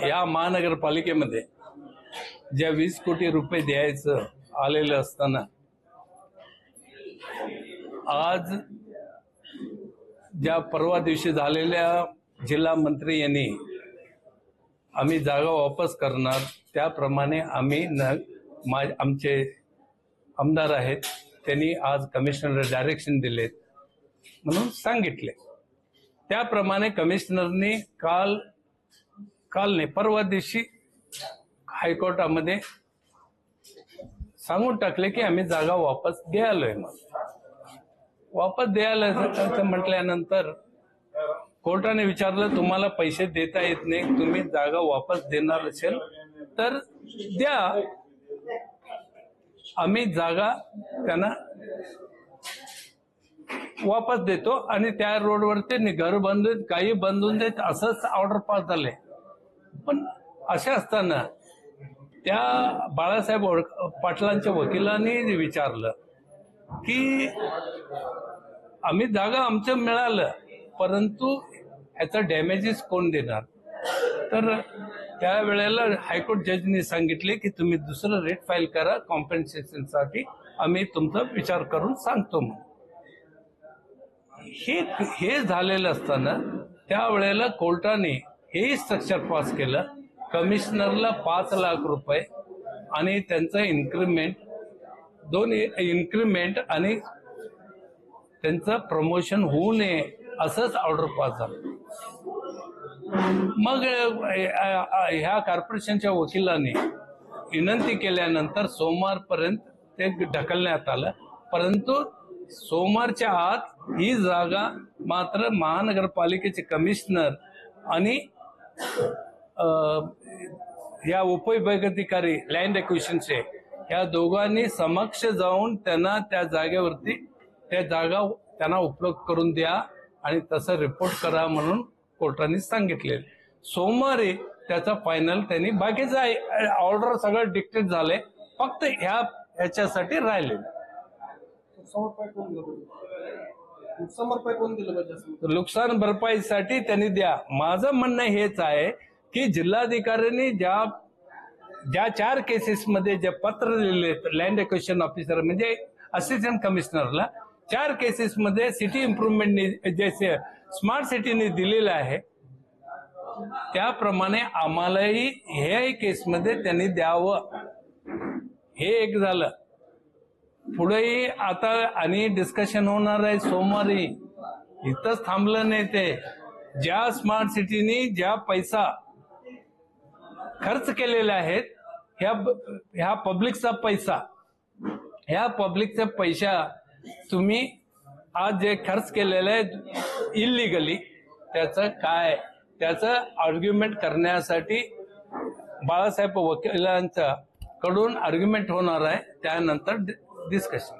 या महानगरपालिकेमध्ये ज्या 20 कोटी रुपये द्यायचं आलेलं असताना आज ज्या परवा दिवशी झालेल्या जिल्हा मंत्री यांनी आम्ही जागा वापस करणार त्याप्रमाणे आम्ही आमचे आमदार आहेत त्यांनी आज कमिशनरला डायरेक्शन दिलेत म्हणून सांगितले। त्याप्रमाणे कमिशनरनी काल नाही परवा दिवशी हायकोर्टामध्ये सांगून टाकले की आम्ही जागा वापस द्यायलोय। वापस द्यायला म्हटल्यानंतर कोर्टाने विचारलं तुम्हाला पैसे देता येत नाही, तुम्ही जागा वापस देणार असेल तर द्या, आम्ही जागा त्यांना वापस देतो आणि त्या रोडवरती घर बांधून काही बांधून देत असंच ऑर्डर पास झाले। पण असे असताना त्या बाळासाहेब पाटलांच्या वकिलांनी विचारलं की आम्ही जागा आमचं मिळालं परंतु ह्याचा डॅमेजेस कोण देणार। तर त्यावेळेला हायकोर्ट जजनी सांगितले की तुम्ही दुसरं रेट फाईल करा कॉम्पेन्सेशनसाठी, आम्ही तुमचा विचार करून सांगतो म्हणून। हे झालेलं असताना त्यावेळेला कोर्टाने हे स्ट्रक्चर पास केलं, कमिशनरला 5 लाख रुपये आणि त्यांचं इन्क्रीमेंट 2 इन्क्रीमेंट आणि त्यांचं प्रमोशन होऊ नये असंच ऑर्डर पास झालं। मग ह्या कॉर्पोरेशनच्या वकिलांनी विनंती केल्यानंतर सोमवारपर्यंत ते ढकलण्यात आलं, परंतु सोमवारच्या आत ही जागा मात्र महानगरपालिकेचे कमिशनर आणि या उपविभागाधिकारी लँड एक्विजिशनचे या दोघांनी समक्ष जाऊन त्यांना त्या जागेवरती त्या जागा त्यांना उपलब्ध करून द्या आणि तसं रिपोर्ट करा म्हणून कोर्टाने सांगितले। सोमवारी त्याचा फायनल त्यांनी बाकीचं ऑर्डर सगळं डिक्टेट झाले, फक्त ह्याच्यासाठी राहिले। नुकसान भरपाईसाठी त्यांनी द्या। माझं म्हणणं हेच आहे की जिल्हाधिकाऱ्यांनी ज्या 4 केसेसमध्ये जे पत्र लिहिले लँड एक्विजिशन ऑफिसर म्हणजे असिस्टंट कमिशनरला 4 केसेसमध्ये सिटी इम्प्रुव्हमेंट जे स्मार्ट सिटीने दिलेलं आहे त्याप्रमाणे आम्हालाही हे केसमध्ये त्यांनी द्यावं। हे एक झालं। पुढेही आता आणि डिस्कशन होणार आहे सोमवारी, इथंच थांबलं नाही ते। ज्या स्मार्ट सिटीने ज्या पैसा खर्च केलेले आहेत ह्या पब्लिकचा पैसा, ह्या पब्लिकचा पैसा तुम्ही आज जे खर्च केलेलं आहे इलिगली त्याचं काय, त्याचं आर्ग्युमेंट करण्यासाठी बाळासाहेब वकिलांच्या कडून आर्ग्युमेंट होणार आहे, त्यानंतर डिस्कशन।